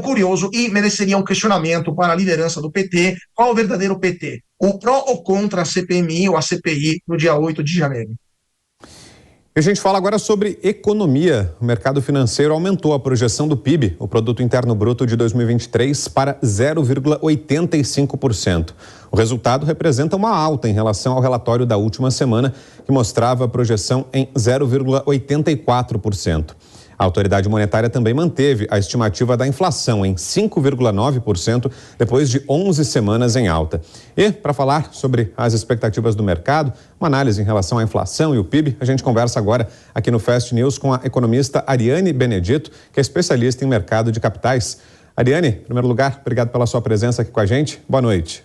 curioso e mereceria um questionamento para a liderança do PT. Qual o verdadeiro PT? O pró ou contra a CPMI ou a CPI no dia 8 de janeiro? E a gente fala agora sobre economia. O mercado financeiro aumentou a projeção do PIB, o Produto Interno Bruto de 2023, para 0,85%. O resultado representa uma alta em relação ao relatório da última semana, que mostrava a projeção em 0,84%. A autoridade monetária também manteve a estimativa da inflação em 5,9% depois de 11 semanas em alta. E, para falar sobre as expectativas do mercado, uma análise em relação à inflação e o PIB, a gente conversa agora aqui no Fast News com a economista Ariane Benedito, que é especialista em mercado de capitais. Ariane, em primeiro lugar, obrigado pela sua presença aqui com a gente. Boa noite.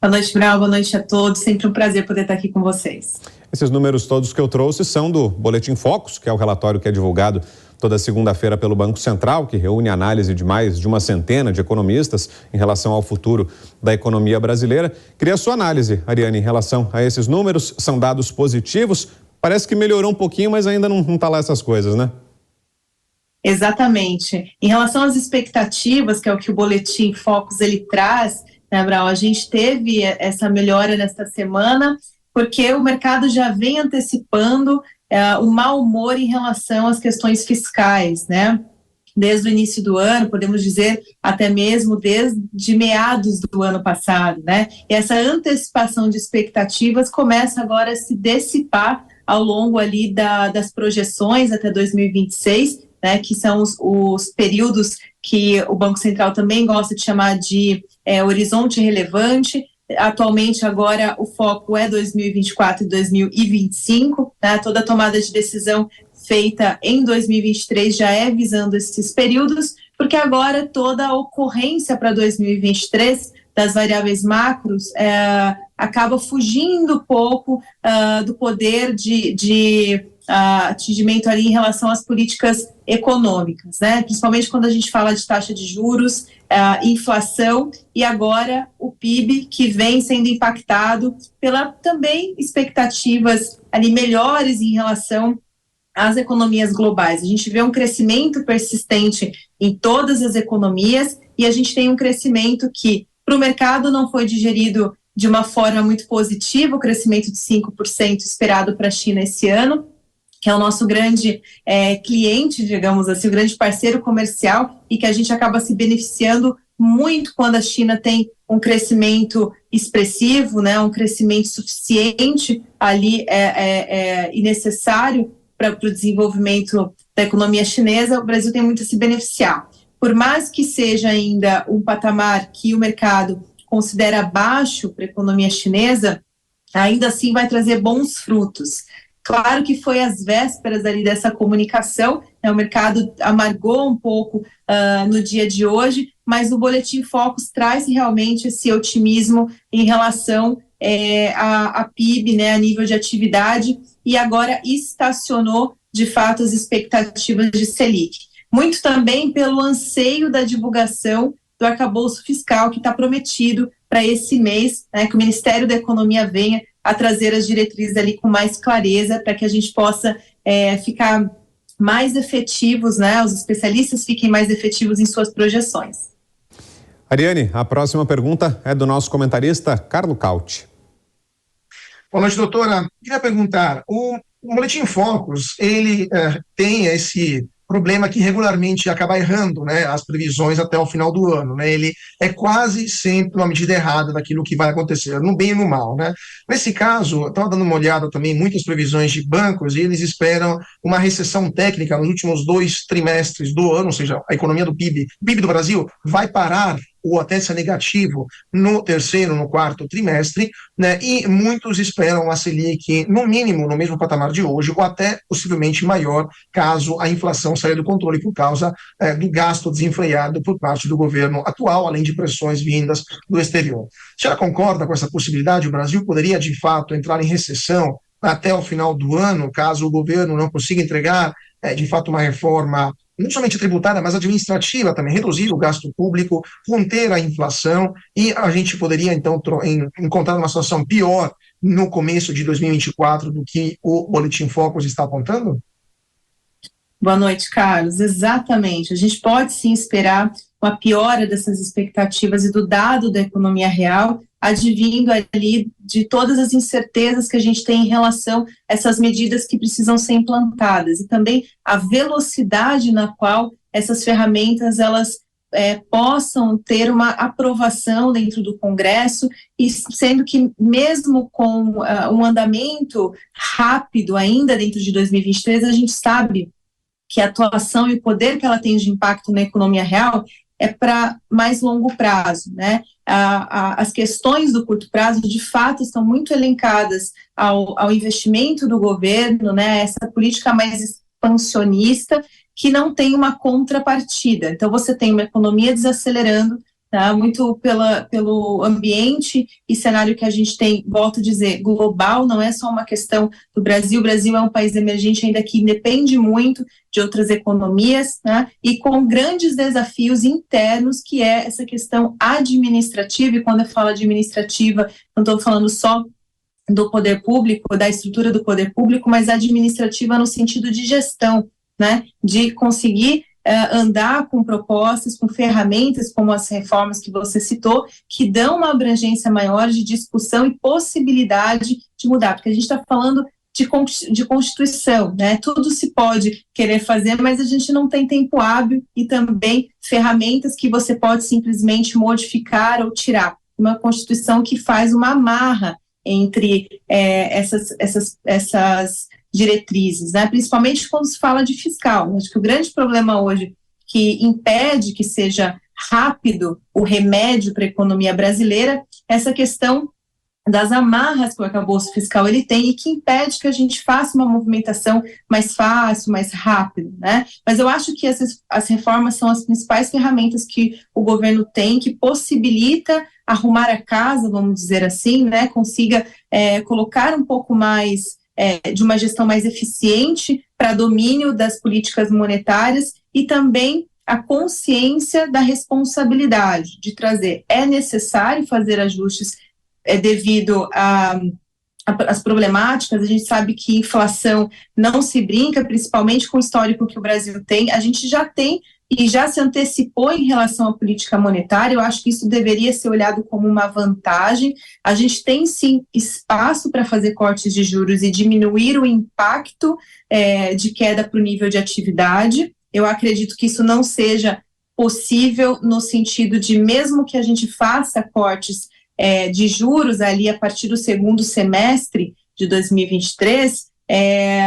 Boa noite, Brau. Boa noite a todos. Sempre um prazer poder estar aqui com vocês. Esses números todos que eu trouxe são do Boletim Focus, que é o relatório que é divulgado toda segunda-feira pelo Banco Central, que reúne a análise de mais de uma centena de economistas em relação ao futuro da economia brasileira. Queria a sua análise, Ariane, em relação a esses números. São dados positivos? Parece que melhorou um pouquinho, mas ainda não está lá essas coisas, né? Exatamente. Em relação às expectativas, que é o que o Boletim Focus ele traz, né, Brau, a gente teve essa melhora nesta semana, porque o mercado já vem antecipando o mau humor em relação às questões fiscais, né? Desde o início do ano, podemos dizer até mesmo desde meados do ano passado, né? E essa antecipação de expectativas começa agora a se dissipar ao longo ali das projeções até 2026, né? Que são os períodos que o Banco Central também gosta de chamar de horizonte relevante. Atualmente, agora, o foco é 2024 e 2025, né? Toda a tomada de decisão feita em 2023 já é visando esses períodos, porque agora toda a ocorrência para 2023 das variáveis macros acaba fugindo um pouco do poder de atingimento ali em relação às políticas econômicas, né? Principalmente quando a gente fala de taxa de juros, inflação e agora o PIB, que vem sendo impactado pela também expectativas ali melhores em relação às economias globais. A gente vê um crescimento persistente em todas as economias e a gente tem um crescimento que para o mercado não foi digerido de uma forma muito positiva, o crescimento de 5% esperado para a China esse ano, que é o nosso grande cliente, digamos assim, o grande parceiro comercial e que a gente acaba se beneficiando muito quando a China tem um crescimento expressivo, né, um crescimento suficiente ali e necessário para o desenvolvimento da economia chinesa. O Brasil tem muito a se beneficiar. Por mais que seja ainda um patamar que o mercado considera baixo para a economia chinesa, ainda assim vai trazer bons frutos. Claro que foi às vésperas ali dessa comunicação, né, o mercado amargou um pouco no dia de hoje, mas o Boletim Focus traz realmente esse otimismo em relação a PIB, né, a nível de atividade, e agora estacionou, de fato, as expectativas de Selic. Muito também pelo anseio da divulgação do arcabouço fiscal que está prometido para esse mês, né, que o Ministério da Economia venha a trazer as diretrizes ali com mais clareza para que a gente possa ficar mais efetivos, né, os especialistas fiquem mais efetivos em suas projeções. Ariane, a próxima pergunta é do nosso comentarista Carlo Cauti. Boa noite, doutora. Queria perguntar, o Boletim Focus, ele tem esse problema que regularmente acaba errando, né, as previsões até o final do ano, né? Ele é quase sempre uma medida errada daquilo que vai acontecer, no bem e no mal, né? Nesse caso, eu estava dando uma olhada também em muitas previsões de bancos e eles esperam uma recessão técnica nos últimos 2 trimestres do ano, ou seja, a economia do PIB, o PIB do Brasil vai parar ou até ser negativo no terceiro, no quarto trimestre, né? E muitos esperam a Selic, no mínimo, no mesmo patamar de hoje, ou até possivelmente maior, caso a inflação saia do controle por causa do gasto desenfreado por parte do governo atual, além de pressões vindas do exterior. A senhora concorda com essa possibilidade? O Brasil poderia, de fato, entrar em recessão até o final do ano, caso o governo não consiga entregar, de fato, uma reforma não somente tributária, mas administrativa também, reduzir o gasto público, conter a inflação, e a gente poderia, então, encontrar uma situação pior no começo de 2024 do que o Boletim Focus está apontando? Boa noite, Carlos. Exatamente. A gente pode sim esperar uma piora dessas expectativas e do dado da economia real, advindo ali de todas as incertezas que a gente tem em relação a essas medidas que precisam ser implantadas e também a velocidade na qual essas ferramentas elas possam ter uma aprovação dentro do Congresso, e sendo que mesmo com um andamento rápido ainda dentro de 2023, a gente sabe que a atuação e o poder que ela tem de impacto na economia real é para mais longo prazo, né? As questões do curto prazo, de fato, estão muito elencadas ao investimento do governo, né? Essa política mais expansionista que não tem uma contrapartida. Então, você tem uma economia desacelerando, tá? Muito pelo ambiente e cenário que a gente tem, volto a dizer, global, não é só uma questão do Brasil. O Brasil é um país emergente ainda que depende muito de outras economias, né? E com grandes desafios internos, que é essa questão administrativa, e quando eu falo administrativa, não estou falando só do poder público, da estrutura do poder público, mas administrativa no sentido de gestão, né? De conseguir andar com propostas, com ferramentas como as reformas que você citou, que dão uma abrangência maior de discussão e possibilidade de mudar, porque a gente está falando de Constituição, né? Tudo se pode querer fazer, mas a gente não tem tempo hábil e também ferramentas que você pode simplesmente modificar ou tirar. Uma Constituição que faz uma amarra entre essas diretrizes, né? Principalmente quando se fala de fiscal. Acho que o grande problema hoje que impede que seja rápido o remédio para a economia brasileira é essa questão das amarras que o arcabouço fiscal ele tem e que impede que a gente faça uma movimentação mais fácil, mais rápido, né? Mas eu acho que as reformas são as principais ferramentas que o governo tem, que possibilita arrumar a casa, vamos dizer assim, né? Consiga colocar um pouco mais de uma gestão mais eficiente para domínio das políticas monetárias e também a consciência da responsabilidade de trazer. É necessário fazer ajustes devido às problemáticas. A gente sabe que inflação não se brinca, principalmente com o histórico que o Brasil tem. A gente já tem e já se antecipou em relação à política monetária. Eu acho que isso deveria ser olhado como uma vantagem. A gente tem, sim, espaço para fazer cortes de juros e diminuir o impacto de queda para o nível de atividade. Eu acredito que isso não seja possível no sentido de, mesmo que a gente faça cortes de juros ali a partir do segundo semestre de 2023,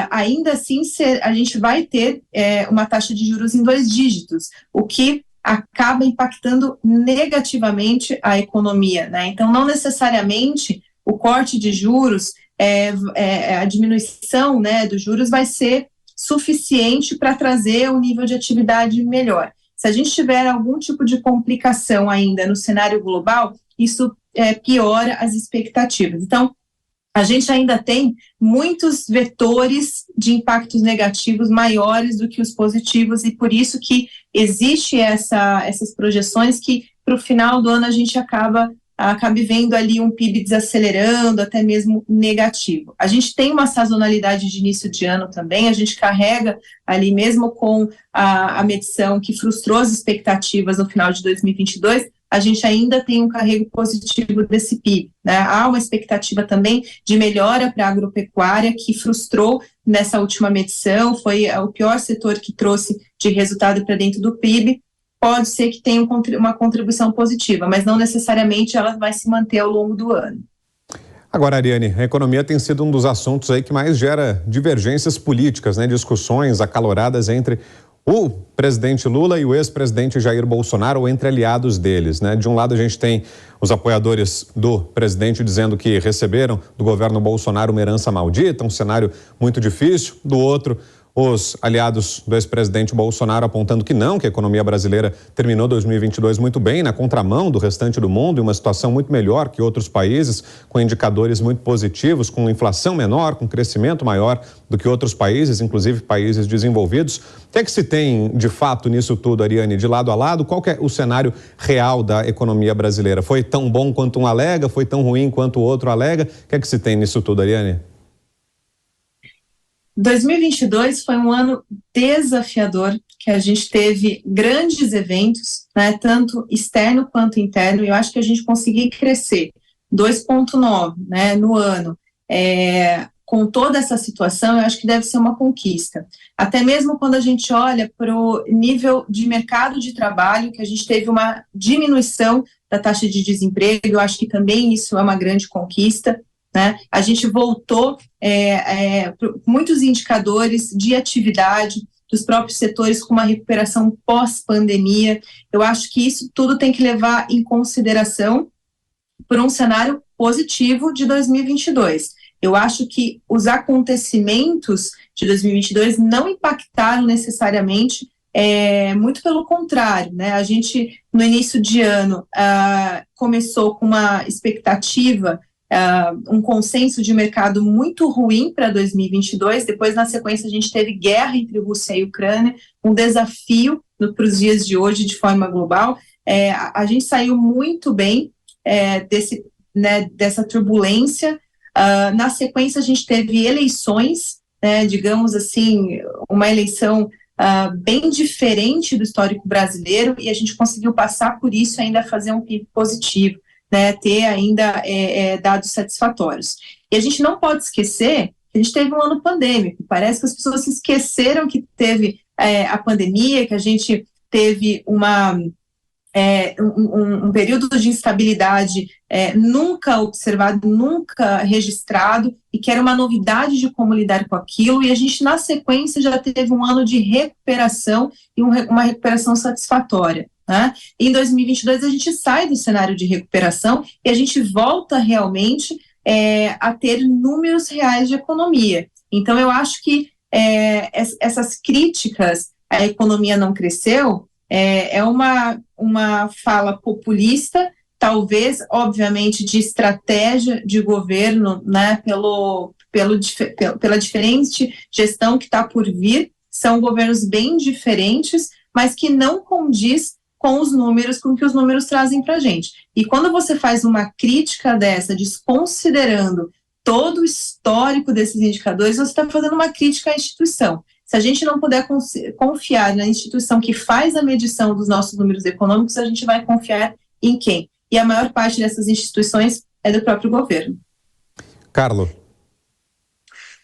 ainda assim a gente vai ter uma taxa de juros em 2 dígitos, o que acaba impactando negativamente a economia, né? Então, não necessariamente o corte de juros, a diminuição, né, dos juros vai ser suficiente para trazer um nível de atividade melhor. Se a gente tiver algum tipo de complicação ainda no cenário global, isso piora as expectativas. Então, a gente ainda tem muitos vetores de impactos negativos maiores do que os positivos, e por isso que existe essas projeções que para o final do ano a gente acabe vendo ali um PIB desacelerando, até mesmo negativo. A gente tem uma sazonalidade de início de ano também, a gente carrega ali mesmo com a medição que frustrou as expectativas no final de 2022, a gente ainda tem um carrego positivo desse PIB, né? Há uma expectativa também de melhora para a agropecuária, que frustrou nessa última medição, foi o pior setor que trouxe de resultado para dentro do PIB. Pode ser que tenha uma contribuição positiva, mas não necessariamente ela vai se manter ao longo do ano. Agora, Ariane, a economia tem sido um dos assuntos aí que mais gera divergências políticas, né? Discussões acaloradas entre o presidente Lula e o ex-presidente Jair Bolsonaro, ou entre aliados deles, né? De um lado a gente tem os apoiadores do presidente dizendo que receberam do governo Bolsonaro uma herança maldita, um cenário muito difícil. Do outro, os aliados do ex-presidente Bolsonaro apontando que não, que a economia brasileira terminou 2022 muito bem, na contramão do restante do mundo, em uma situação muito melhor que outros países, com indicadores muito positivos, com inflação menor, com crescimento maior do que outros países, inclusive países desenvolvidos. O que é que se tem de fato nisso tudo, Ariane, de lado a lado? Qual que é o cenário real da economia brasileira? Foi tão bom quanto um alega? Foi tão ruim quanto o outro alega? O que é que se tem nisso tudo, Ariane? 2022 foi um ano desafiador, que a gente teve grandes eventos, né, tanto externo quanto interno, e eu acho que a gente conseguiu crescer 2,9, né, no ano. Com toda essa situação, eu acho que deve ser uma conquista. Até mesmo quando a gente olha para o nível de mercado de trabalho, que a gente teve uma diminuição da taxa de desemprego, eu acho que também isso é uma grande conquista, né? A gente voltou muitos indicadores de atividade dos próprios setores com uma recuperação pós-pandemia. Eu acho que isso tudo tem que levar em consideração por um cenário positivo de 2022. Eu acho que os acontecimentos de 2022 não impactaram necessariamente, muito pelo contrário, né? A gente, no início de ano, começou com uma expectativa, um consenso de mercado muito ruim para 2022, depois, na sequência, a gente teve guerra entre Rússia e Ucrânia, um desafio para os dias de hoje, de forma global. A gente saiu muito bem dessa turbulência. Na sequência, a gente teve eleições, digamos assim, uma eleição bem diferente do histórico brasileiro, e a gente conseguiu passar por isso e ainda fazer um PIB positivo, né, ter ainda dados satisfatórios. E a gente não pode esquecer que a gente teve um ano pandêmico. Parece que as pessoas se esqueceram que teve a pandemia, que a gente teve um período de instabilidade nunca observado, nunca registrado, e que era uma novidade de como lidar com aquilo, e a gente, na sequência, já teve um ano de recuperação e uma recuperação satisfatória, né? Em 2022, a gente sai do cenário de recuperação e a gente volta realmente a ter números reais de economia. Então, eu acho que essas críticas, a economia não cresceu, é uma fala populista, talvez, obviamente, de estratégia de governo, né, pela diferente gestão que está por vir. São governos bem diferentes, mas que não condiz com os números, com o que os números trazem para a gente. E quando você faz uma crítica dessa, desconsiderando todo o histórico desses indicadores, você está fazendo uma crítica à instituição. Se a gente não puder confiar na instituição que faz a medição dos nossos números econômicos, a gente vai confiar em quem? E a maior parte dessas instituições é do próprio governo. Carlos.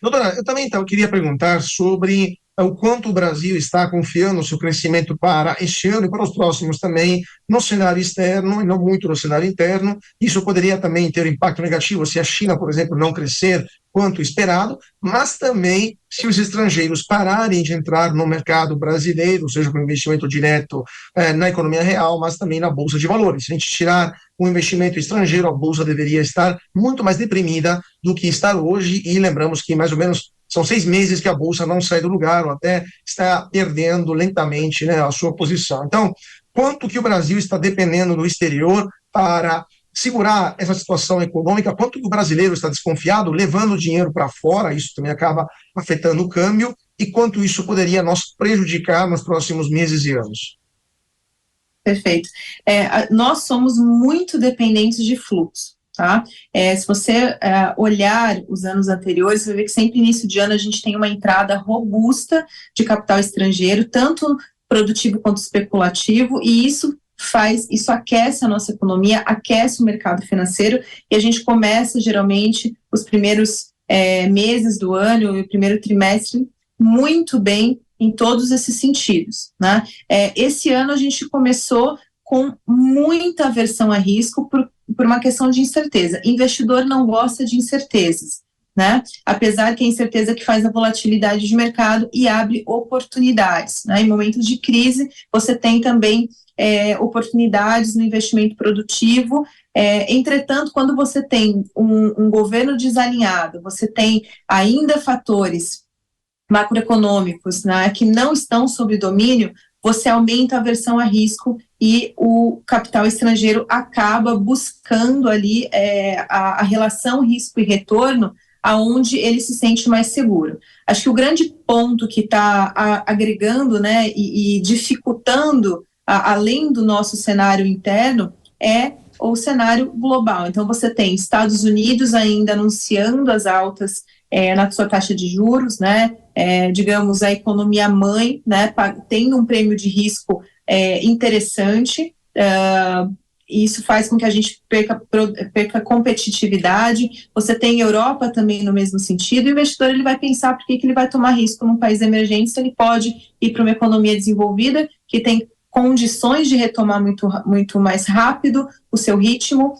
Doutora, eu também queria perguntar sobre o quanto o Brasil está confiando o seu crescimento para este ano e para os próximos também, no cenário externo e não muito no cenário interno. Isso poderia também ter um impacto negativo se a China, por exemplo, não crescer quanto esperado, mas também se os estrangeiros pararem de entrar no mercado brasileiro, seja com investimento direto na economia real, mas também na Bolsa de Valores. Se a gente tirar o investimento estrangeiro, a Bolsa deveria estar muito mais deprimida do que está hoje, e lembramos que mais ou menos são 6 meses que a Bolsa não sai do lugar, ou até está perdendo lentamente, né, a sua posição. Então, quanto que o Brasil está dependendo do exterior para segurar essa situação econômica, quanto que o brasileiro está desconfiado, levando dinheiro para fora, isso também acaba afetando o câmbio, e quanto isso poderia nos prejudicar nos próximos meses e anos? Perfeito. Nós somos muito dependentes de fluxo. Tá? Se você olhar os anos anteriores, você vai ver que sempre início de ano a gente tem uma entrada robusta de capital estrangeiro, tanto produtivo quanto especulativo, e isso aquece a nossa economia, aquece o mercado financeiro, e a gente começa geralmente os primeiros meses do ano e o primeiro trimestre muito bem em todos esses sentidos, né? Esse ano a gente começou com muita aversão a risco por uma questão de incerteza. Investidor não gosta de incertezas, né? Apesar que é a incerteza que faz a volatilidade de mercado e abre oportunidades, né? Em momentos de crise, você tem também oportunidades no investimento produtivo. Entretanto, quando você tem um governo desalinhado, você tem ainda fatores macroeconômicos, né, que não estão sob domínio, você aumenta a aversão a risco e o capital estrangeiro acaba buscando ali a relação risco e retorno aonde ele se sente mais seguro. Acho que o grande ponto que está agregando, né, e dificultando, além do nosso cenário interno, é o cenário global. Então, você tem Estados Unidos ainda anunciando as altas na sua taxa de juros, né? Digamos, a economia mãe, né, tem um prêmio de risco interessante, e isso faz com que a gente perca competitividade. Você tem Europa também no mesmo sentido, e o investidor ele vai pensar por que ele vai tomar risco num país emergente se ele pode ir para uma economia desenvolvida, que tem condições de retomar muito mais rápido o seu ritmo,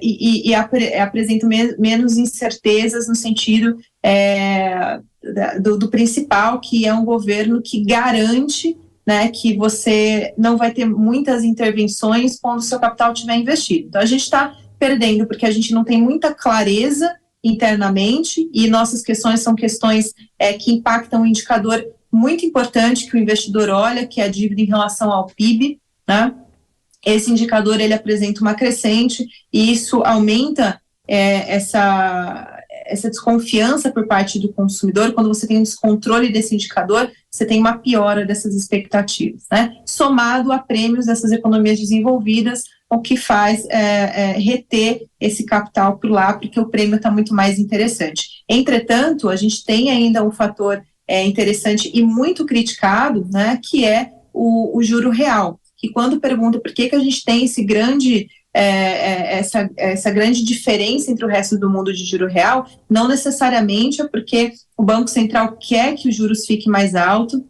e apresenta menos incertezas no sentido do principal, que é um governo que garante, né, que você não vai ter muitas intervenções quando o seu capital estiver investido. Então, a gente está perdendo porque a gente não tem muita clareza internamente, e nossas questões são questões que impactam um indicador muito importante que o investidor olha, que é a dívida em relação ao PIB, né? Esse indicador ele apresenta uma crescente, e isso aumenta essa desconfiança por parte do consumidor. Quando você tem um descontrole desse indicador, você tem uma piora dessas expectativas, né? Somado a prêmios dessas economias desenvolvidas, o que faz reter esse capital por lá, porque o prêmio está muito mais interessante. Entretanto, a gente tem ainda um fator interessante e muito criticado, né, que é o juro real, que quando pergunta por que a gente tem esse grande essa grande diferença entre o resto do mundo de juro real, não necessariamente é porque o Banco Central quer que os juros fiquem mais altos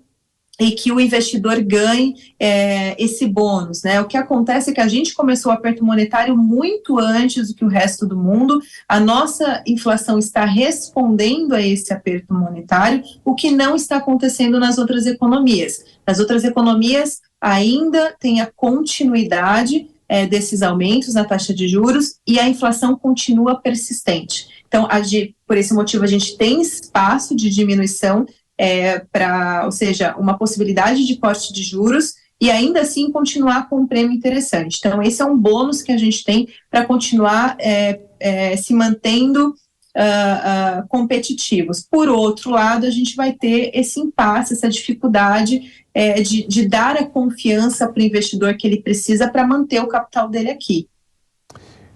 e que o investidor ganhe esse bônus, né? O que acontece é que a gente começou o aperto monetário muito antes do que o resto do mundo, a nossa inflação está respondendo a esse aperto monetário, o que não está acontecendo nas outras economias. Nas outras economias ainda tem a continuidade desses aumentos na taxa de juros, e a inflação continua persistente. Então, por esse motivo, a gente tem espaço de diminuição, ou seja, uma possibilidade de corte de juros, e ainda assim continuar com um prêmio interessante. Então, esse é um bônus que a gente tem para continuar se mantendo competitivos. Por outro lado, a gente vai ter esse impasse, essa dificuldade de dar a confiança para o investidor que ele precisa para manter o capital dele aqui.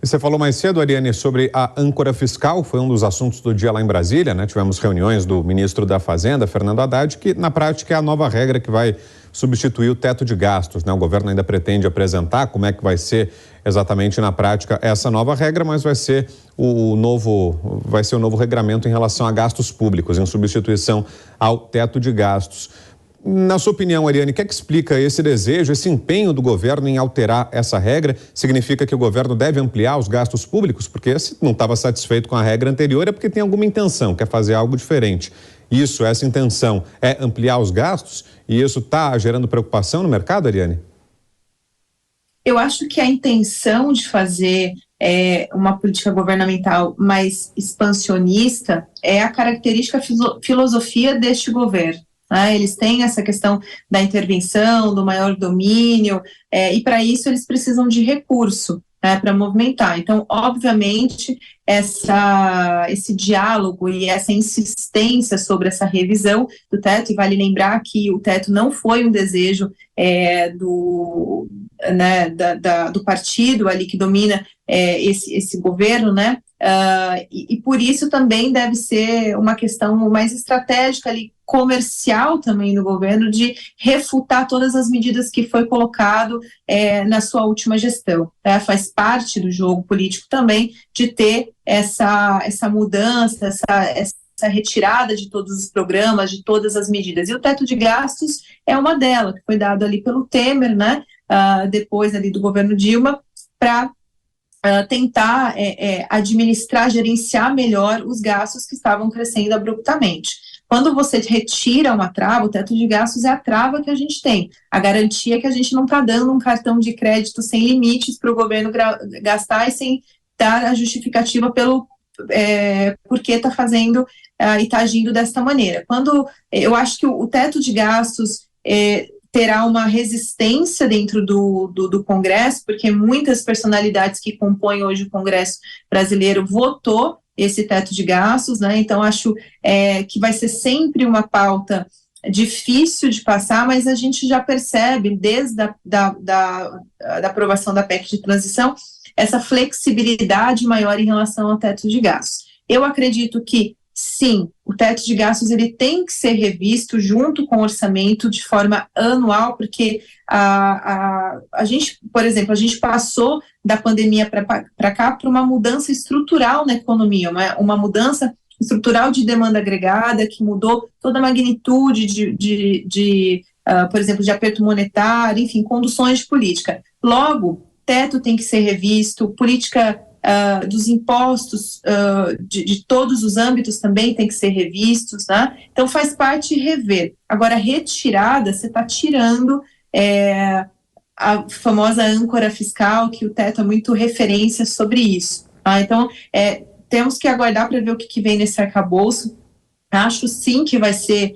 Você falou mais cedo, Ariane, sobre a âncora fiscal, foi um dos assuntos do dia lá em Brasília, né? Tivemos reuniões do ministro da Fazenda, Fernando Haddad, que na prática é a nova regra que vai substituir o teto de gastos, né? O governo ainda pretende apresentar como é que vai ser exatamente na prática essa nova regra, mas vai ser o novo regramento em relação a gastos públicos, em substituição ao teto de gastos. Na sua opinião, Ariane, o que é que explica esse desejo, esse empenho do governo em alterar essa regra? Significa que o governo deve ampliar os gastos públicos? Porque se não estava satisfeito com a regra anterior é porque tem alguma intenção, quer fazer algo diferente. Essa intenção é ampliar os gastos, e isso está gerando preocupação no mercado, Ariane? Eu acho que a intenção de fazer uma política governamental mais expansionista é a característica filosofia deste governo. Eles têm essa questão da intervenção, do maior domínio, e para isso eles precisam de recurso, para movimentar. Então, obviamente, esse diálogo e essa insistência sobre essa revisão do teto, e vale lembrar que o teto não foi um desejo do partido ali que domina esse governo, né? E por isso também deve ser uma questão mais estratégica ali, comercial também do governo, de refutar todas as medidas que foi colocado na sua última gestão. Faz parte do jogo político também de ter essa mudança, essa retirada de todos os programas, de todas as medidas. E o teto de gastos é uma delas, que foi dado ali pelo Temer, né, depois ali do governo Dilma, para tentar administrar, gerenciar melhor os gastos que estavam crescendo abruptamente. Quando você retira uma trava, o teto de gastos é a trava que a gente tem, a garantia que a gente não está dando um cartão de crédito sem limites para o governo gastar e sem dar a justificativa por que está fazendo e está agindo desta maneira. Eu acho que o teto de gastos terá uma resistência dentro do Congresso, porque muitas personalidades que compõem hoje o Congresso brasileiro votou esse teto de gastos, né? Então acho que vai ser sempre uma pauta difícil de passar, mas a gente já percebe desde da aprovação da PEC de transição essa flexibilidade maior em relação ao teto de gastos. Eu acredito que sim, o teto de gastos ele tem que ser revisto junto com o orçamento de forma anual, porque a gente, por exemplo, a gente passou da pandemia para cá por uma mudança estrutural na economia, uma mudança estrutural de demanda agregada que mudou toda a magnitude por exemplo, de aperto monetário, enfim, conduções de política. Logo, teto tem que ser revisto, política dos impostos de todos os âmbitos também tem que ser revistos, né? Então faz parte rever. Agora, retirada, você está tirando a famosa âncora fiscal, que o teto é muito referência sobre isso. Tá? Então, temos que aguardar para ver o que vem nesse arcabouço. Acho sim que vai ser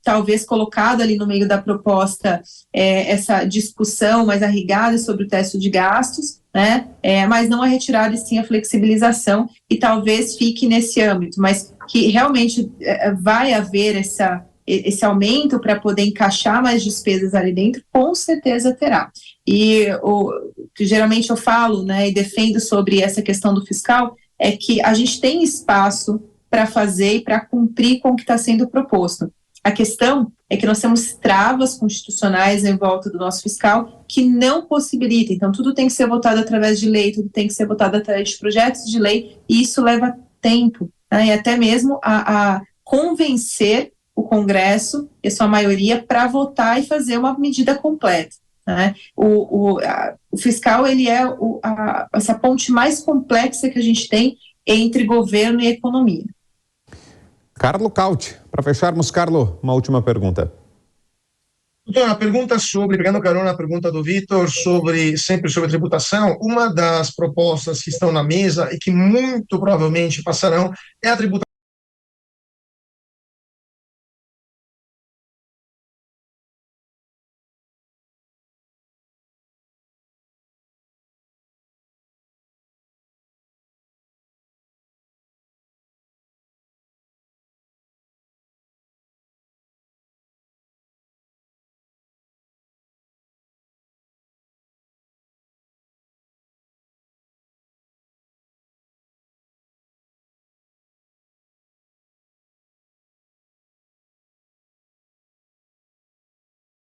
talvez colocado ali no meio da proposta essa discussão mais arraigada sobre o teto de gastos, né? Mas não a retirada e sim a flexibilização, e talvez fique nesse âmbito, mas que realmente vai haver esse aumento para poder encaixar mais despesas ali dentro, com certeza terá. E o que geralmente eu falo, né, e defendo sobre essa questão do fiscal, é que a gente tem espaço para fazer e para cumprir com o que está sendo proposto. A questão é que nós temos travas constitucionais em volta do nosso fiscal que não possibilitam. Então, tudo tem que ser votado através de lei, tudo tem que ser votado através de projetos de lei, e isso leva tempo, né? E até mesmo a convencer o Congresso e a sua maioria para votar e fazer uma medida completa. Né? O fiscal ele é essa ponte mais complexa que a gente tem entre governo e economia. Carlo Cauti, para fecharmos, Carlo, uma última pergunta. Doutora, a pergunta pegando carona na pergunta do Vitor, sempre sobre tributação, uma das propostas que estão na mesa e que muito provavelmente passarão é a tributação.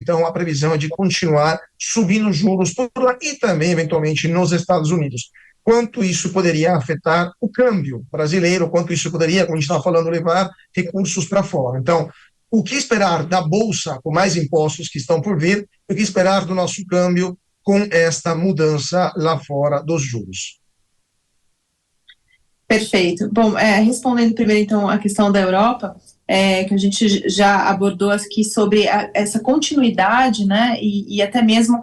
Então, a previsão é de continuar subindo os juros por lá e também, eventualmente, nos Estados Unidos. Quanto isso poderia afetar o câmbio brasileiro, quanto isso poderia, como a gente estava falando, levar recursos para fora. Então, o que esperar da Bolsa, com mais impostos que estão por vir, e o que esperar do nosso câmbio com esta mudança lá fora dos juros? Perfeito. Bom, respondendo primeiro, então, a questão da Europa, que a gente já abordou aqui sobre essa continuidade, né, e até mesmo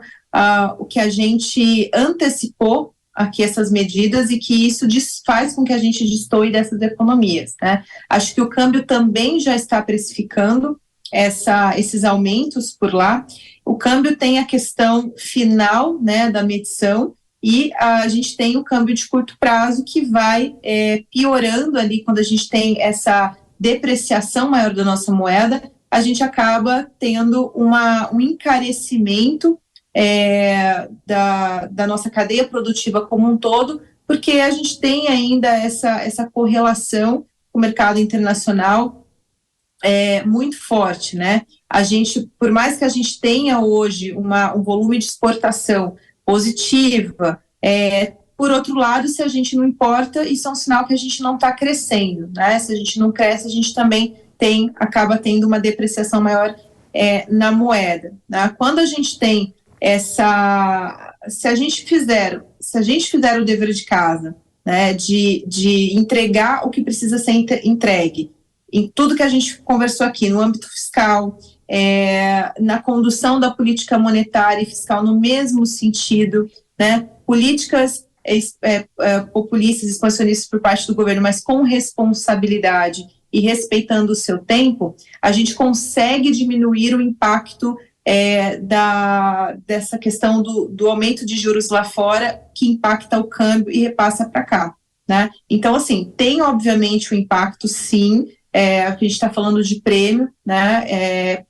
o que a gente antecipou aqui, essas medidas, e que isso faz com que a gente destoe dessas economias, né. Acho que o câmbio também já está precificando esses aumentos por lá. O câmbio tem a questão final, né, da medição, e a gente tem o câmbio de curto prazo que vai piorando ali quando a gente tem essa depreciação maior da nossa moeda, a gente acaba tendo um encarecimento da nossa cadeia produtiva como um todo, porque a gente tem ainda essa correlação com o mercado internacional muito forte, né? A gente, por mais que a gente tenha hoje um volume de exportação positiva, por outro lado, se a gente não importa, isso é um sinal que a gente não está crescendo, né? Se a gente não cresce, a gente também acaba tendo uma depreciação maior na moeda, né? Quando a gente tem se a gente fizer o dever de casa, né, de entregar o que precisa ser entregue, em tudo que a gente conversou aqui, no âmbito fiscal, na condução da política monetária e fiscal no mesmo sentido, né, políticas populistas, expansionistas por parte do governo, mas com responsabilidade e respeitando o seu tempo, a gente consegue diminuir o impacto dessa questão do aumento de juros lá fora, que impacta o câmbio e repassa para cá, né? Então, assim, tem obviamente o impacto, sim, a gente está falando de prêmio, né?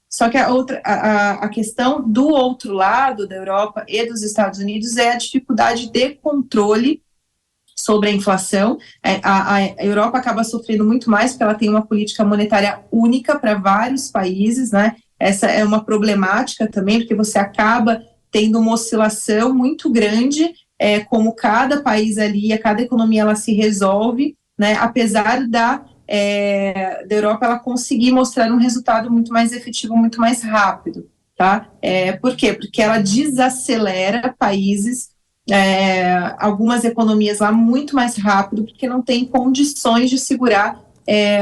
Só que a questão do outro lado da Europa e dos Estados Unidos é a dificuldade de controle sobre a inflação. A Europa acaba sofrendo muito mais porque ela tem uma política monetária única para vários países, né? Essa é uma problemática também, porque você acaba tendo uma oscilação muito grande, como cada país ali, cada economia ela se resolve, né? Apesar da Europa ela conseguir mostrar um resultado muito mais efetivo, muito mais rápido, tá? Por quê? Porque ela desacelera países, algumas economias lá muito mais rápido, porque não tem condições de segurar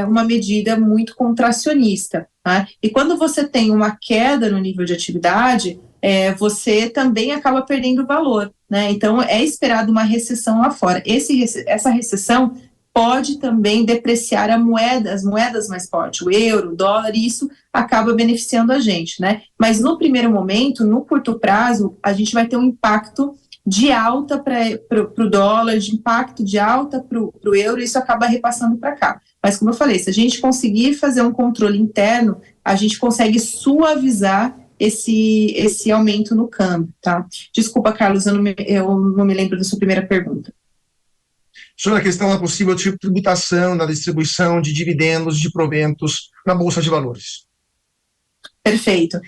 uma medida muito contracionista, tá? E quando você tem uma queda no nível de atividade, você também acaba perdendo valor, né? Então é esperado uma recessão lá fora. Essa recessão pode também depreciar as moedas mais fortes, o euro, o dólar, e isso acaba beneficiando a gente, né? Mas no primeiro momento, no curto prazo, a gente vai ter um impacto de alta para o dólar, de impacto de alta para o euro, e isso acaba repassando para cá. Mas, como eu falei, se a gente conseguir fazer um controle interno, a gente consegue suavizar esse aumento no câmbio, tá? Desculpa, Carlos, eu não me lembro da sua primeira pergunta. Sobre a questão da possível tributação da distribuição de dividendos, de proventos na Bolsa de Valores. Perfeito.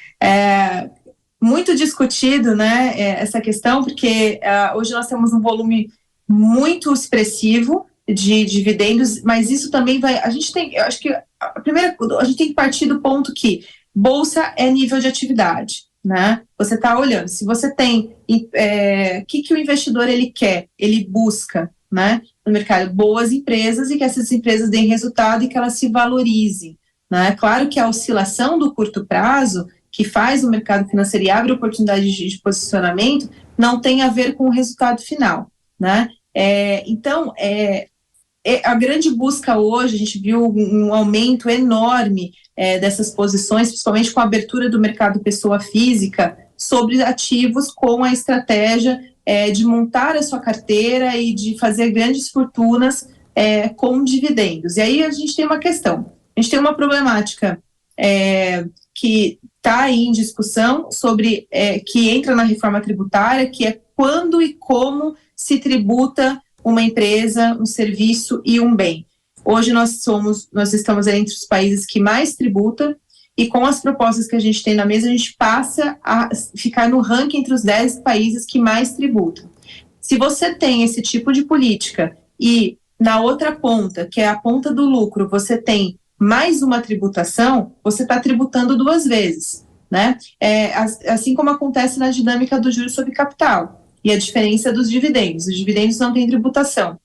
Muito discutido, né, essa questão, porque hoje nós temos um volume muito expressivo de dividendos, mas isso também a gente tem que partir do ponto que Bolsa é nível de atividade, né? Você está olhando, se você tem, que o investidor ele quer, ele busca, né, no mercado, boas empresas e que essas empresas deem resultado e que elas se valorizem, né? Claro que a oscilação do curto prazo, que faz o mercado financeiro e abre oportunidades de posicionamento, não tem a ver com o resultado final, né? Então, a grande busca hoje, a gente viu um aumento enorme dessas posições, principalmente com a abertura do mercado pessoa física, sobre ativos com a estratégia de montar a sua carteira e de fazer grandes fortunas com dividendos. E aí a gente tem uma questão, a gente tem uma problemática que está aí em discussão sobre, que entra na reforma tributária, que é quando e como se tributa uma empresa, um serviço e um bem. Hoje nós estamos entre os países que mais tributa, e com as propostas que a gente tem na mesa, a gente passa a ficar no ranking entre os 10 países que mais tributam. Se você tem esse tipo de política e na outra ponta, que é a ponta do lucro, você tem mais uma tributação, você está tributando duas vezes, né? Assim como acontece na dinâmica do juros sobre capital e a diferença dos dividendos. Os dividendos não têm tributação,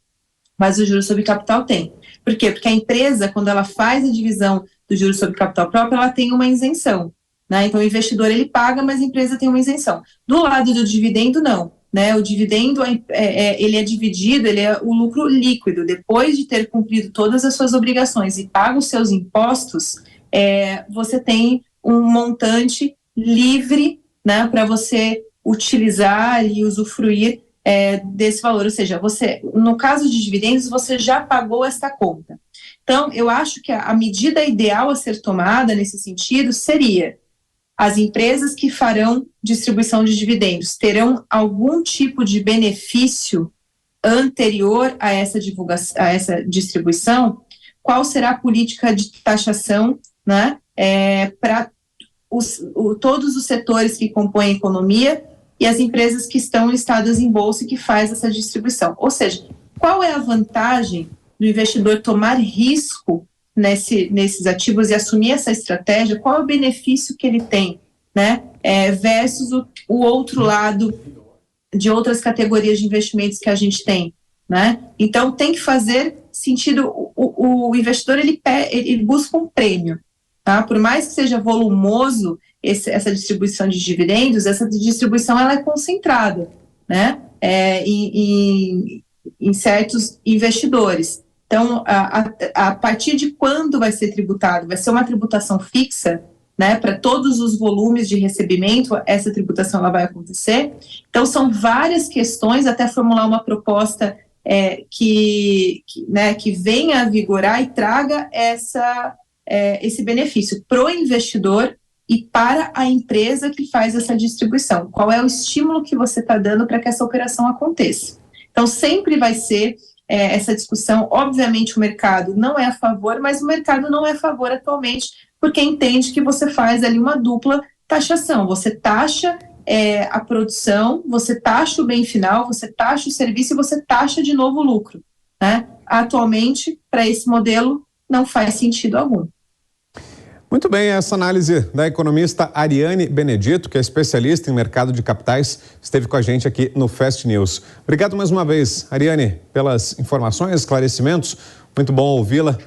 mas o juros sobre capital tem. Por quê? Porque a empresa, quando ela faz a divisão do juros sobre capital próprio, ela tem uma isenção, né? Então o investidor ele paga, mas a empresa tem uma isenção. Do lado do dividendo, não, né? O dividendo ele é dividido, ele é o lucro líquido. Depois de ter cumprido todas as suas obrigações e pago os seus impostos, você tem um montante livre, né, para você utilizar e usufruir desse valor, ou seja, no caso de dividendos, você já pagou esta conta. Então, eu acho que a medida ideal a ser tomada nesse sentido seria as empresas que farão distribuição de dividendos terão algum tipo de benefício anterior a essa distribuição. Qual será a política de taxação, né, para todos os setores que compõem a economia e as empresas que estão listadas em bolsa e que faz essa distribuição. Ou seja, qual é a vantagem do investidor tomar risco nesses ativos e assumir essa estratégia? Qual é o benefício que ele tem, né? Versus o outro lado de outras categorias de investimentos que a gente tem, né? Então, tem que fazer sentido, o investidor ele busca um prêmio, tá? Por mais que seja volumoso essa distribuição de dividendos, essa distribuição ela é concentrada, né, em certos investidores. Então, a partir de quando vai ser tributado? Vai ser uma tributação fixa, né, para todos os volumes de recebimento, essa tributação ela vai acontecer. Então, são várias questões até formular uma proposta que venha a vigorar e traga esse benefício para o investidor e para a empresa que faz essa distribuição. Qual é o estímulo que você está dando para que essa operação aconteça? Então, sempre vai ser essa discussão. Obviamente o mercado não é a favor, mas o mercado não é a favor atualmente, porque entende que você faz ali uma dupla taxação. Você taxa a produção, você taxa o bem final, você taxa o serviço e você taxa de novo o lucro, né? Atualmente, para esse modelo, não faz sentido algum. Muito bem, essa análise da economista Ariane Benedito, que é especialista em mercado de capitais, esteve com a gente aqui no Fast News. Obrigado mais uma vez, Ariane, pelas informações, esclarecimentos. Muito bom ouvi-la.